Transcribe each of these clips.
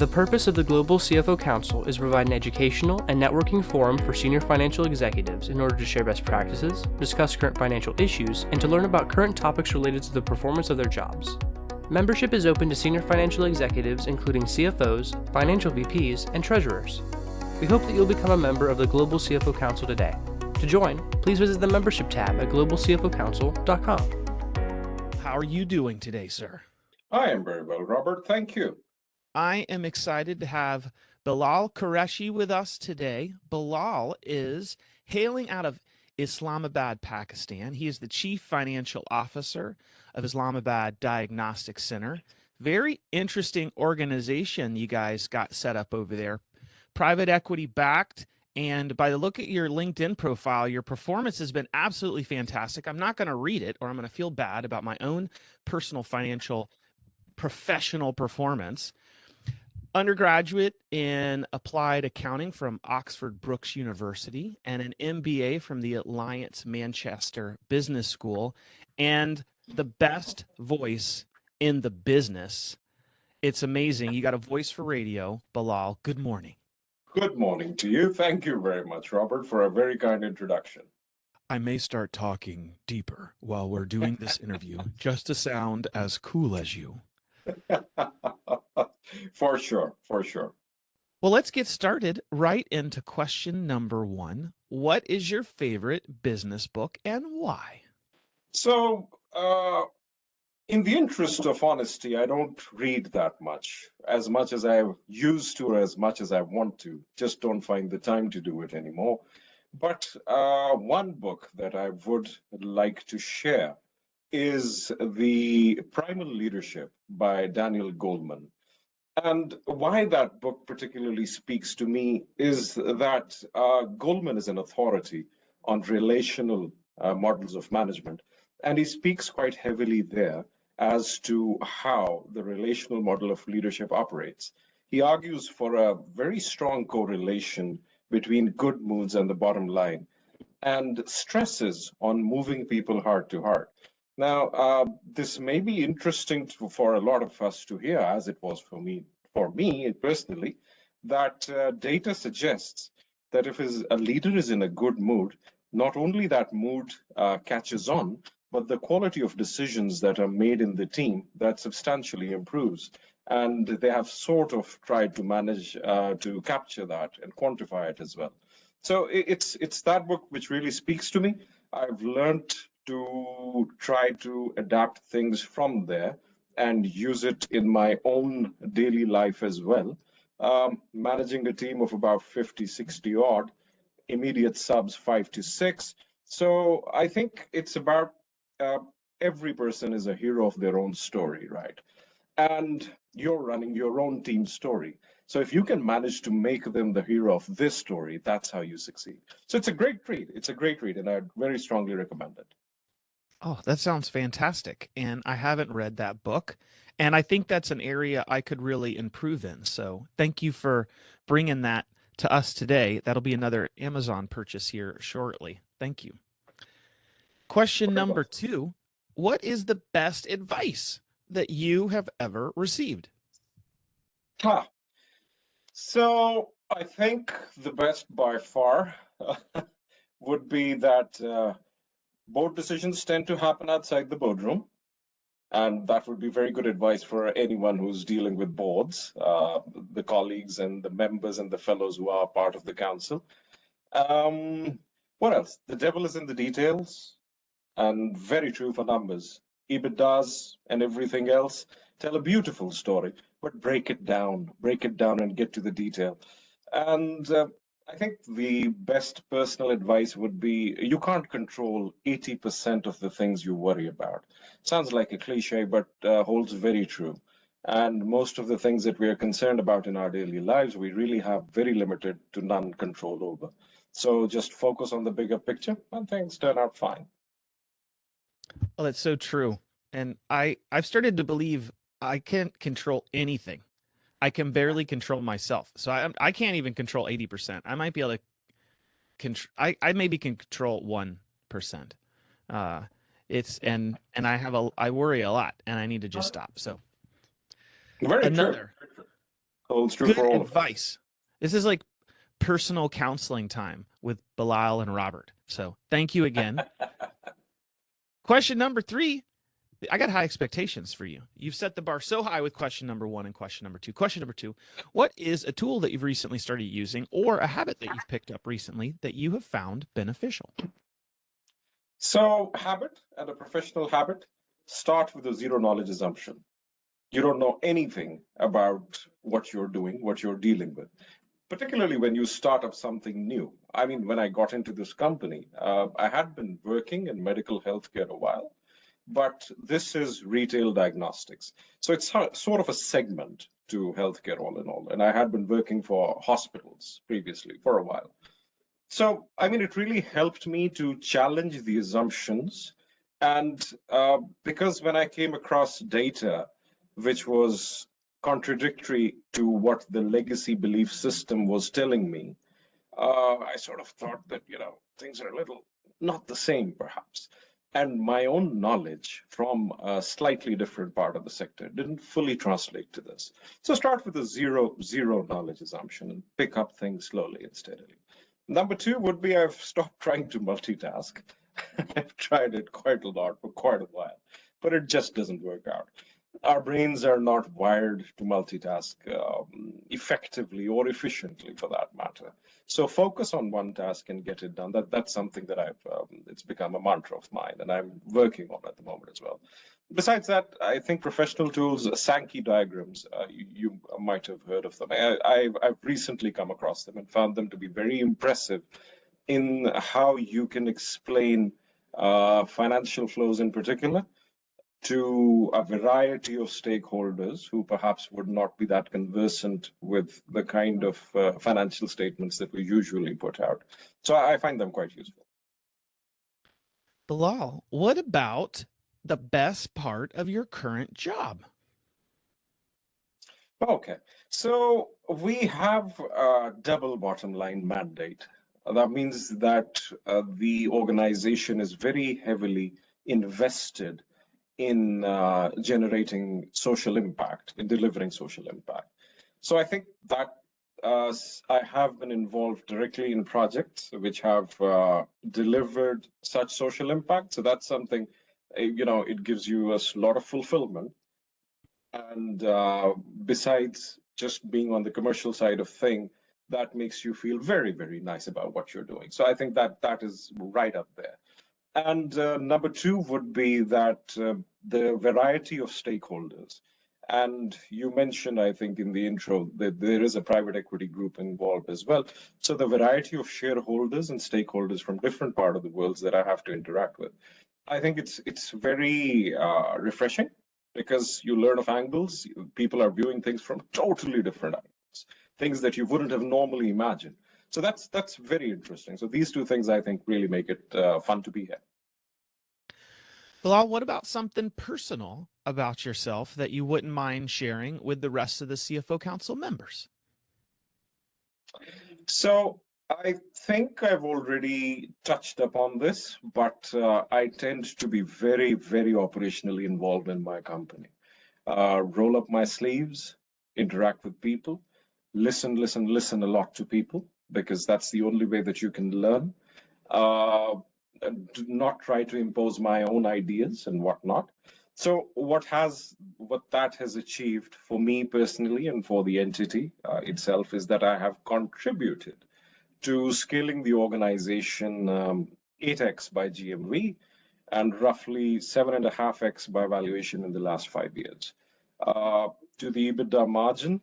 The purpose of the Global CFO Council is to provide an educational and networking forum for senior financial executives in order to share best practices, discuss current financial issues, and to learn about current topics related to the performance of their jobs. Membership is open to senior financial executives including CFOs, financial VPs, and treasurers. We hope that you'll become a member of the Global CFO Council today. To join, please visit the membership tab at globalcfocouncil.com. How are you doing today, sir? I am very well, Robert. Thank you. I am excited to have Bilal Qureshi with us today. Bilal is hailing out of Islamabad, Pakistan. He is the Chief Financial Officer of Islamabad Diagnostic Center. Very interesting organization you guys got set up over there. Private equity backed, and by the look at your LinkedIn profile, your performance has been absolutely fantastic. I'm not going to read it or I'm going to feel bad about my own personal financial professional performance. Undergraduate in applied accounting from Oxford Brookes University and an MBA from the Alliance Manchester Business School, and the best voice in the business. It's amazing. You got a voice for radio. Bilal, good morning. Good morning to you. Thank you very much, Robert, for a very kind introduction. I may start talking deeper while we're doing this interview just to sound as cool as you. For sure, for sure. Well, let's get started right into question number one. What is your favorite business book and why? So, in the interest of honesty, I don't read that much as I used to or as much as I want to. Just don't find the time to do it anymore. But one book that I would like to share is The Primal Leadership by Daniel Goleman. And why that book particularly speaks to me is that Goleman is an authority on relational models of management. And he speaks quite heavily there as to how the relational model of leadership operates. He argues for a very strong correlation between good moods and the bottom line, and stresses on moving people heart to heart. Now, this may be interesting for a lot of us to hear, as it was for me personally, that data suggests that if a leader is in a good mood, not only that mood catches on, but the quality of decisions that are made in the team that substantially improves. And they have sort of tried to manage to capture that and quantify it as well. So it's that book which really speaks to me. I've learned to try to adapt things from there and use it in my own daily life as well. Managing a team of about 50, 60 odd, immediate subs 5 to 6. So I think it's about every person is a hero of their own story, right? And you're running your own team story. So if you can manage to make them the hero of this story, that's how you succeed. So it's a great read. It's a great read, and I'd very strongly recommend it. Oh, that sounds fantastic. And I haven't read that book. And I think that's an area I could really improve in. So thank you for bringing that to us today. That'll be another Amazon purchase here shortly. Thank you. Question number two, what is the best advice that you have ever received? So I think the best by far would be that board decisions tend to happen outside the boardroom. And that would be very good advice for anyone who's dealing with boards, the colleagues and the members and the fellows who are part of the council. What else? The devil is in the details, and very true for numbers. EBITDAs and everything else tell a beautiful story, but break it down and get to the detail. And I think the best personal advice would be you can't control 80% of the things you worry about. Sounds like a cliche, but holds very true. And most of the things that we are concerned about in our daily lives, we really have very limited to none control over. So just focus on the bigger picture and things turn out fine. Oh, that's so true. And I've started to believe I can't control anything. I can barely control myself. So I can't even control 80%. I might be able to control, I maybe can control 1%. I worry a lot and I need to just stop. So Very another, true. Holds true Good for all of us. advice. This is like personal counseling time with Bilal and Robert. So thank you again. Question number 3. I got high expectations for you. You've set the bar so high with question number 1 and question number 2. Question number 2, what is a tool that you've recently started using or a habit that you've picked up recently that you have found beneficial? So habit and a professional habit start with a zero knowledge assumption. You don't know anything about what you're doing, what you're dealing with, particularly when you start up something new. I mean, when I got into this company, I had been working in medical healthcare a while, but this is retail diagnostics. So it's sort of a segment to healthcare all in all. And I had been working for hospitals previously for a while. So, I mean, it really helped me to challenge the assumptions. And because when I came across data, which was contradictory to what the legacy belief system was telling me, I sort of thought that, things are a little not the same, perhaps. And my own knowledge from a slightly different part of the sector didn't fully translate to this. So start with a zero knowledge assumption and pick up things slowly and steadily. Number 2 would be I've stopped trying to multitask. I've tried it quite a lot for quite a while, but it just doesn't work out. Our brains are not wired to multitask effectively or efficiently, for that matter. So focus on one task and get it done. That's something that it's become a mantra of mine, and I'm working on at the moment as well. Besides that, I think professional tools, Sankey diagrams, you might have heard of them. I've recently come across them and found them to be very impressive in how you can explain financial flows in particular to a variety of stakeholders who perhaps would not be that conversant with the kind of financial statements that we usually put out. So I find them quite useful. Bilal, what about the best part of your current job? Okay, so we have a double bottom line mandate. That means that the organization is very heavily invested in generating social impact, in delivering social impact. So I think that I have been involved directly in projects which have delivered such social impact. So that's something, it gives you a lot of fulfillment. And besides just being on the commercial side of thing, that makes you feel very, very nice about what you're doing. So I think that is right up there. And number 2 would be that the variety of stakeholders. And you mentioned, I think, in the intro that there is a private equity group involved as well. So the variety of shareholders and stakeholders from different parts of the world that I have to interact with. I think it's very refreshing because you learn of angles. People are viewing things from totally different angles, things that you wouldn't have normally imagined. So that's very interesting. So these 2 things, I think, really make it fun to be here. Bilal, what about something personal about yourself that you wouldn't mind sharing with the rest of the CFO Council members? So I think I've already touched upon this, but I tend to be very, very operationally involved in my company. Roll up my sleeves, interact with people, listen a lot to people, because that's the only way that you can learn. Do not try to impose my own ideas and whatnot. So what that has achieved for me personally and for the entity itself is that I have contributed to scaling the organization 8x by GMV and roughly 7.5x by valuation in the last 5 years. To the EBITDA margin,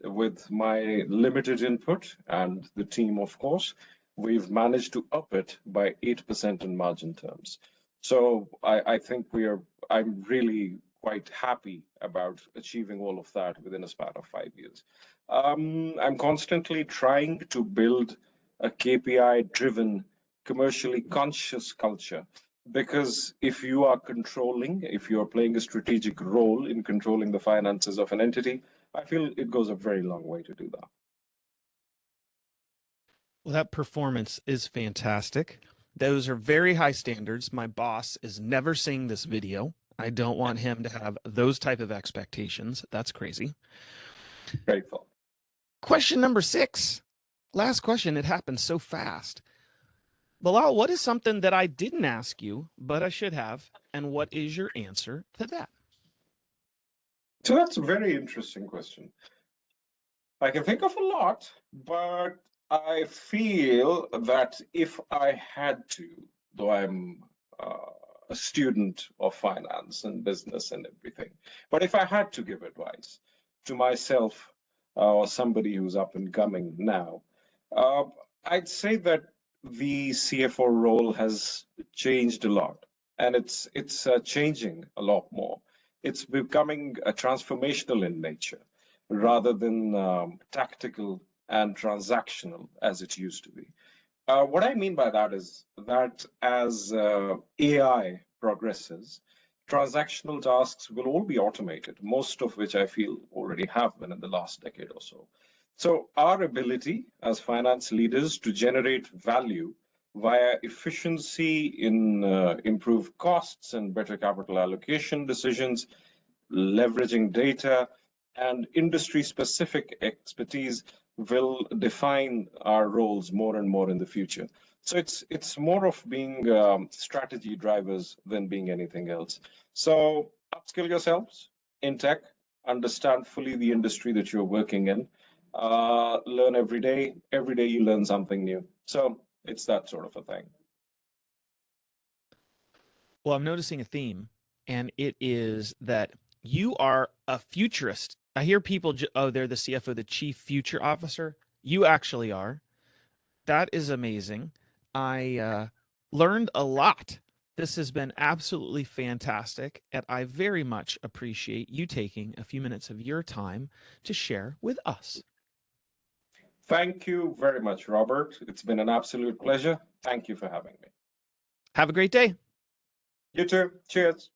with my limited input and the team, of course, we've managed to up it by 8% in margin terms. So I think I'm really quite happy about achieving all of that within a span of 5 years. I'm constantly trying to build a KPI-driven, commercially conscious culture, because if you are playing a strategic role in controlling the finances of an entity, I feel it goes a very long way to do that. Well, that performance is fantastic. Those are very high standards. My boss is never seeing this video. I don't want him to have those type of expectations. That's crazy. Grateful. Question number 6. Last question. It happened so fast. Bilal, what is something that I didn't ask you, but I should have? And what is your answer to that? So that's a very interesting question. I can think of a lot, but I feel that if I had to, though I'm a student of finance and business and everything, but if I had to give advice to myself or somebody who's up and coming now, uh, I'd say that the CFO role has changed a lot, and it's changing a lot more. It's becoming transformational in nature rather than tactical and transactional as it used to be. What I mean by that is that as AI progresses, transactional tasks will all be automated, most of which I feel already have been in the last decade or so. So our ability as finance leaders to generate value via efficiency in improved costs and better capital allocation decisions, leveraging data, and industry-specific expertise will define our roles more and more in the future. So it's more of being strategy drivers than being anything else. So upskill yourselves in tech, understand fully the industry that you're working in, learn every day. Every day you learn something new. So it's that sort of a thing. Well, I'm noticing a theme, and it is that you are a futurist. I hear people, oh, they're the CFO, the Chief Future Officer. You actually are. That is amazing. I learned a lot. This has been absolutely fantastic, and I very much appreciate you taking a few minutes of your time to share with us. Thank you very much, Robert. It's been an absolute pleasure. Thank you for having me. Have a great day. You too. Cheers.